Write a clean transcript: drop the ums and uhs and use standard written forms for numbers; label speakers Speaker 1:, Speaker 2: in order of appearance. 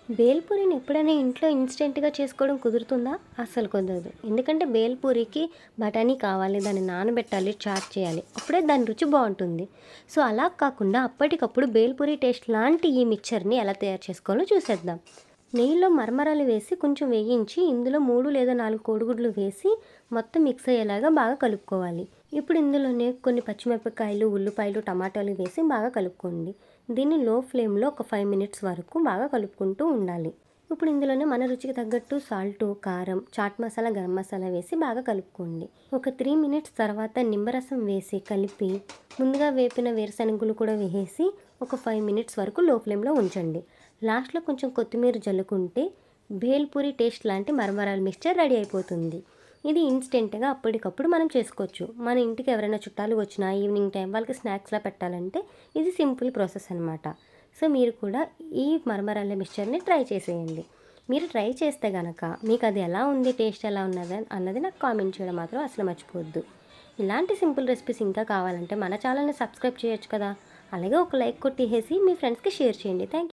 Speaker 1: బేల్పూరిని ఎప్పుడైనా ఇంట్లో ఇన్స్టెంట్‌గా చేసుకోవడం కుదురుతుందా? అస్సలు కుదరదు. ఎందుకంటే బేల్పూరికి బఠానీ కావాలి, దాన్ని నానబెట్టాలి, చాట్ చేయాలి. అప్పుడే దాని రుచి బావుంటుంది. సో, అలా కాకుండా అప్పటికప్పుడు బేల్పూరి టేస్ట్ లాంటి ఈ మిక్చర్‌ని ఎలా తయారు చేసుకోవాలో చూసేద్దాం. నెయ్యిలో మరమరాలు వేసి కొంచెం వేయించి ఇందులో 3 లేదా 4 కోడిగుడ్లు వేసి మొత్తం మిక్స్ అయ్యేలాగా బాగా కలుపుకోవాలి. ఇప్పుడు ఇందులోనే కొన్ని పచ్చిమిరపకాయలు, ఉల్లిపాయలు, టమాటాలు వేసి బాగా కలుపుకోండి. దీన్ని లో ఫ్లేమ్‌లో ఒక 5 మినిట్స్ వరకు బాగా కలుపుకుంటూ ఉండాలి. ఇప్పుడు ఇందులోనే మన రుచికి తగ్గట్టు సాల్టు, కారం, చాట్ మసాలా, గరం మసాలా వేసి బాగా కలుపుకోండి. ఒక 3 మినిట్స్ తర్వాత నిమ్మరసం వేసి కలిపి ముందుగా వేపిన వేరుశనగులు కూడా వేసి ఒక 5 మినిట్స్ వరకు లో ఫ్లేమ్‌లో ఉంచండి. లాస్ట్‌లో కొంచెం కొత్తిమీర జల్లుకుంటే భేల్‌పూరి టేస్ట్ లాంటి మరమరాల మిక్స్చర్ రెడీ అయిపోతుంది. ఇది ఇన్స్టెంట్‌గా అప్పటికప్పుడు మనం చేసుకోవచ్చు. మన ఇంటికి ఎవరైనా చుట్టాలు వచ్చినా ఈవినింగ్ టైం వాళ్ళకి స్నాక్స్‌లా పెట్టాలంటే ఇది సింపుల్ ప్రాసెస్ అనమాట. సో, మీరు కూడా ఈ మరమరాల మిక్స్చర్‌ని ట్రై చేసేయండి. మీరు ట్రై చేస్తే గనక మీకు అది ఎలా ఉంది, టేస్ట్ ఎలా ఉన్నది అన్నది నాకు కామెంట్ చేయడం మాత్రం అసలు మర్చిపోవద్దు. ఇలాంటి సింపుల్ రెసిపీస్ ఇంకా కావాలంటే మన ఛానల్‌ని సబ్స్క్రైబ్ చేయొచ్చు కదా! అలాగే ఒక లైక్ కొట్టేసేసి మీ ఫ్రెండ్స్‌కి షేర్ చేయండి. Thank you.